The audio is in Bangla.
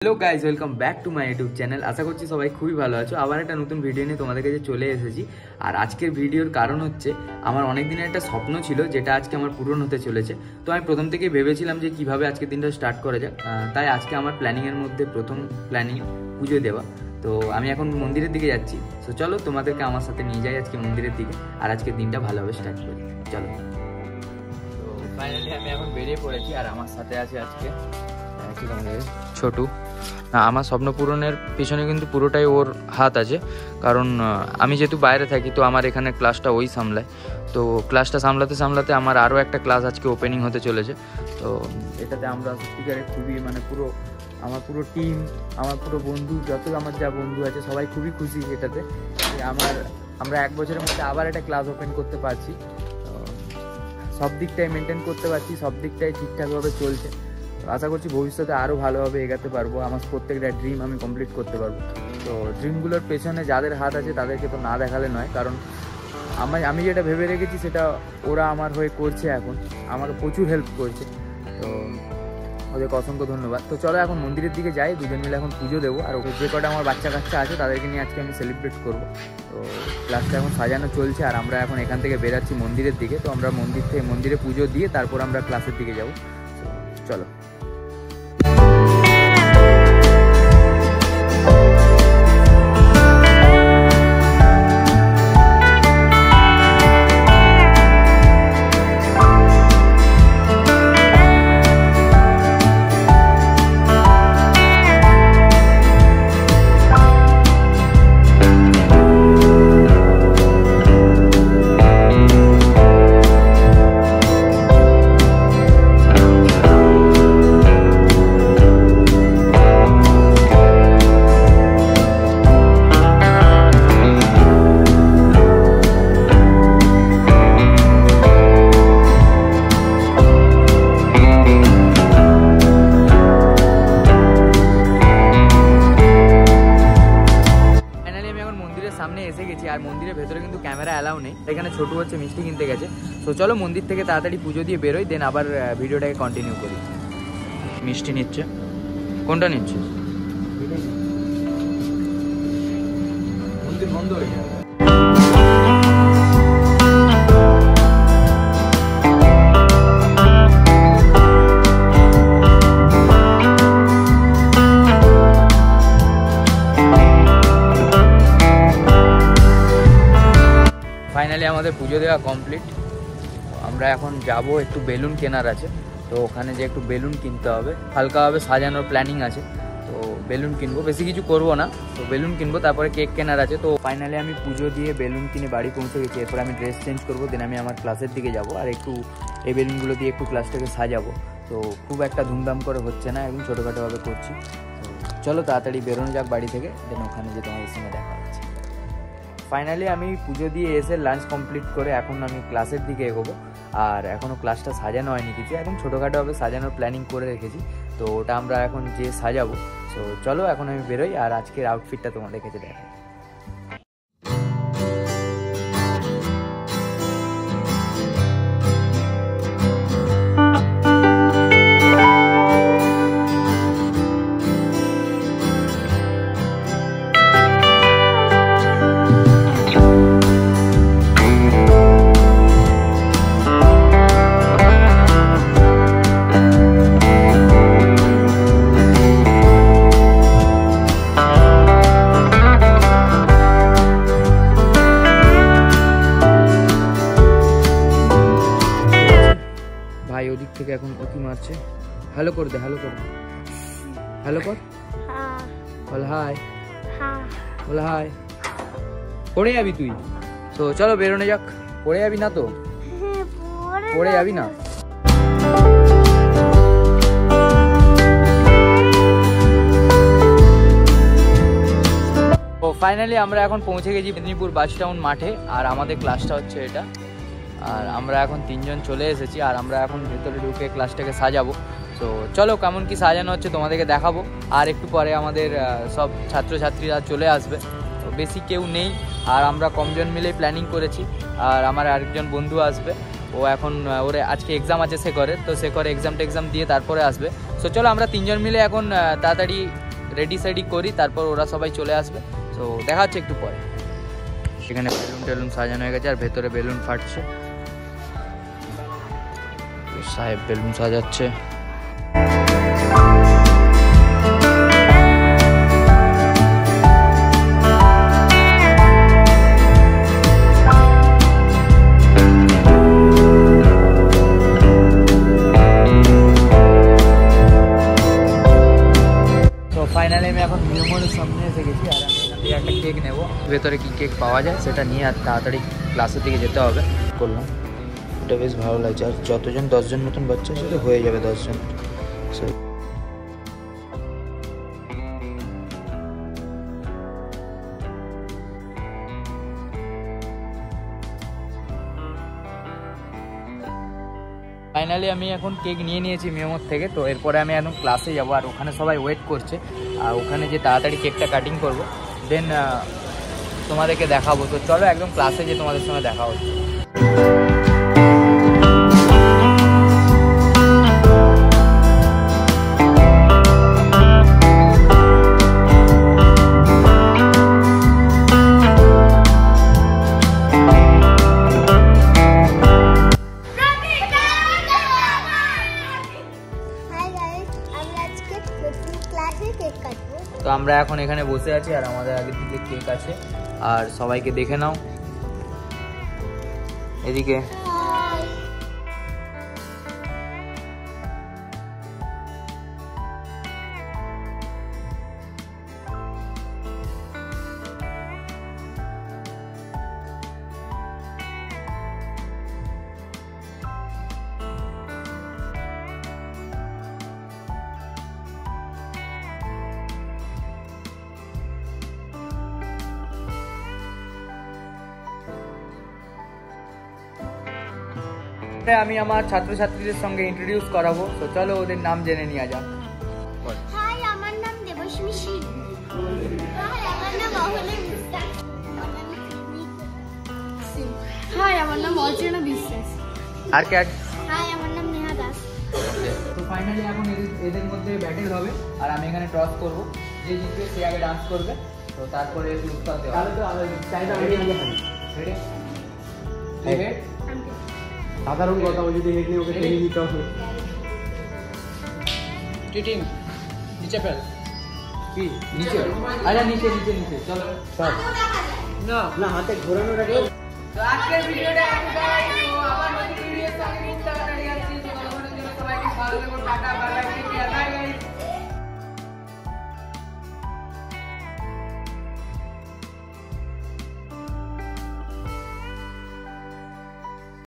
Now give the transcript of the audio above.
Hello guys, welcome back to my YouTube channel. আশা করছি সবাই খুবই ভালো আছো। আবার একটা নতুন ভিডিও নিয়ে তোমাদের কাছে চলে এসেছি। আর আজকের ভিডিওর কারণ হচ্ছে আমার অনেক দিনের একটা স্বপ্ন ছিল, যেটা আজকে আমার পূরণ হতে চলেছে। তো আমি প্রথম থেকে ভেবেছিলাম যে কিভাবে আজকের দিনটা স্টার্ট করা যাক। তাই আজকে আমার প্ল্যানিংয়ের মধ্যে প্রথম প্ল্যানিং পুজো দেওয়া। তো আমি এখন মন্দিরের দিকে যাচ্ছি। তো চলো তোমাদেরকে আমার সাথে নিয়ে যাই আজকে মন্দিরের দিকে, আর আজকের দিনটা ভালোভাবে স্টার্ট করি। চলো। তো ফাইনালি আমি এখন বেরিয়ে পড়েছি, আর আমার সাথে আছে আজকে ছোটু। আমার স্বপ্ন পূরণের পেছনে কিন্তু পুরোটাই ওর হাত আছে, কারণ আমি যেহেতু বাইরে থাকি, তো আমার এখানে ক্লাসটা ওই সামলায়। তো ক্লাসটা সামলাতে সামলাতে আমার আরও একটা ক্লাস আজকে ওপেনিং হতে চলেছে। তো এটাতে আমরা সত্যিকারে খুবই পুরো আমার পুরো টিম, আমার পুরো বন্ধু, যত আমার যা বন্ধু আছে সবাই খুবই খুশি এটাতে। আমরা এক বছরের মধ্যে আবার একটা ক্লাস ওপেন করতে পারছি। সব দিকটাই মেনটেন করতে পারছি, সব দিকটাই ঠিকঠাকভাবে চলছে। আশা করছি ভবিষ্যতে আরও ভালোভাবে এগাতে পারবো, আমার প্রত্যেকটা ড্রিম আমি কমপ্লিট করতে পারবো। তো ড্রিমগুলোর পেছনে যাদের হাত আছে তাদেরকে তো না দেখালে নয়, কারণ আমি যেটা ভেবে রেখেছি সেটা ওরা আমার হয়ে করছে, এখন আমাকে প্রচুর হেল্প করছে। তো ওদেরকে অসংখ্য ধন্যবাদ। তো চলো এখন মন্দিরের দিকে যাই, দুজন মিলে এখন পুজো দেবো। আর ওকে যে কটা আমার বাচ্চা কাচ্চা আছে তাদেরকে নিয়ে আজকে আমি সেলিব্রেট করবো। তো ক্লাসটা এখন সাজানো চলছে, আর আমরা এখন এখান থেকে বেরাচ্ছি মন্দিরের দিকে। তো আমরা মন্দিরে পুজো দিয়ে তারপর আমরা ক্লাসের দিকে যাবো। চলো। সামনে এসে গেছি, আর মন্দিরের ভেতরে কিন্তু ক্যামেরা অ্যালাউ নেই। এখানে ছোটু হচ্ছে মিষ্টি কিনতে গেছে। তো চলো মন্দির থেকে তাড়াতাড়ি পুজো দিয়ে বেরোই, দেন আবার ভিডিওটাকে কন্টিনিউ করি। মিষ্টি নিচ্ছে, কোনটা নিচ্ছে? মন্দির বন্ধ হয়ে যাবে। ফাইনালি আমাদের পুজো দেওয়া কমপ্লিট। আমরা এখন যাব, একটু বেলুন কেনার আছে। তো ওখানে যে একটু বেলুন কিনতে হবে, হালকাভাবে সাজানোর প্ল্যানিং আছে। তো বেলুন কিনবো, বেশি কিছু করবো না। তো বেলুন কিনবো, তারপরে কেক কেনার আছে। তো ফাইনালি আমি পুজো দিয়ে বেলুন কিনে বাড়ি পৌঁছে গেছি। এরপর আমি ড্রেস চেঞ্জ করবো, দেন আমি আমার ক্লাসের দিকে যাব, আর একটু এই বেলুনগুলো দিয়ে একটু ক্লাসটাকে সাজাবো। তো খুব একটা ধুমধাম করে হচ্ছে না, একদম ছোটোখাটোভাবে করছি। তো চলো তাড়াতাড়ি বেরোনো যাক বাড়ি থেকে, দেন ওখানে যে তোমাদের সঙ্গে দেখা হচ্ছে। ফাইনালি আমি পুজো দিয়ে এসে লাঞ্চ কমপ্লিট করে এখন আমি ক্লাসের দিকে এগোবো। আর এখনও ক্লাসটা সাজানো হয়নি কিছু, এখন ছোটোখাটোভাবে সাজানোর প্ল্যানিং করে রেখেছি। তো ওটা আমরা এখন যে সাজাবো। তো চলো এখন আমি বেরোই, আর আজকের আউটফিটটা তোমাদের কাছে দেখাই। ভাই ওদিক থেকে এখন ওকি মারছে। হ্যালো করে দে, হ্যালো কর, হ্যালো কর, বল হাই, বল হাই। পড়ে যাবি তুই? তো চলো বেরোনো যাক। পড়ে যাবি না তো? পড়ে যাবি না? তো ফাইনালি আমরা এখন পৌঁছে গেছি মেদিনীপুর বাস টাউন মাঠে, আর আমাদের ক্লাসটা হচ্ছে এটা। আর আমরা এখন তিনজন চলে এসেছি, আর আমরা এখন ভেতরে ঢুকে ক্লাসটাকে সাজাবো। তো চলো কেমন কি সাজানো হচ্ছে তোমাদেরকে দেখাবো। আর একটু পরে আমাদের সব ছাত্রছাত্রীরা চলে আসবে। তো বেশি কেউ নেই, আর আমরা কমজন মিলেই প্ল্যানিং করেছি। আর আমার আরেকজন বন্ধু আসবে, ও এখন ওর আজকে এক্সাম আছে শেখরের, তো শেখর এক্সাম দিয়ে তারপরে আসবে। সো চলো আমরা তিনজন মিলে এখন তাড়াতাড়ি রেডি সেডি করি, তারপর ওরা সবাই চলে আসবে। তো দেখা হচ্ছে একটু পরে। এখানে বেলুন টেলুন সাজানো হয়ে গেছে আর ভেতরে বেলুন ফাটছে, সাহেব বেলুন সাজাচ্ছে। ফাইনালি আমি এখন মিউমোরের সামনে এসে গেছি আর আমি এখান থেকে একটা কেক নেবো। ভেতরে কি কেক পাওয়া যায় সেটা নিয়ে আর তাড়াতাড়ি ক্লাসের দিকে যেতে হবে। করলাম, এটা বেশ ভালো লাগছে। আর যতজন 10 জন মতন বাচ্চা সেটা হয়ে যাবে 10 জন। ফাইনালি আমি এখন কেক নিয়ে নিয়েছি মিয়ামোর থেকে। তো এরপরে আমি এখন ক্লাসে যাবো আর ওখানে সবাই ওয়েট করছে। আর ওখানে যে তাড়াতাড়ি কেকটা কাটিং করবো, দেন তোমাদেরকে দেখাবো। তো চলো একদম ক্লাসে যে তোমাদের সঙ্গে দেখা হচ্ছে। তো আমরা এখন এখানে বসে আছি আর আমাদের আগের দিকে কেক আছে আর সবাইকে দেখে নাও এদিকে। আমি আমার ছাত্রছাত্রীদের সঙ্গে ইন্ট্রোডিউস করাবো। তো চলো ওদের নাম জেনে নেওয়া যাক। হাই, আমার নাম দেবস্মী শীল। হাই, আমার নাম অহলে বিশ্বাস। হাই, আমার নাম অর্চনা বিশ্বাস। আর কে? হাই, আমার নাম নেহা দাস। তো ফাইনালি এখন এদের মধ্যে ব্যাটেল হবে আর আমি এখানে টস করব। যে জিতবে সে আগে ডান্স করবে, তো তারপরে উত্তর দেওয়া। তাহলে তো চাইলে আমি আগে খাই। রেডি? সাধারণ কথা বলি, যদি হেড নিয়ে ওকে টেনে দিতে হবে। টিটিং নিচে ফেল। কি নিচে? আরে নিচে নিচে নিচে চলো সব। না না, হাতে ঘোরানো রাখো। তো আজকের ভিডিওটা এতটাই। তো আবার নতুন ভিডিওর সঙ্গে খুব তাড়াতাড়ি আসছি। তো ততক্ষণের জন্য সবাইকে ভালো থেকো, ta-ta bye bye, take care, bye by.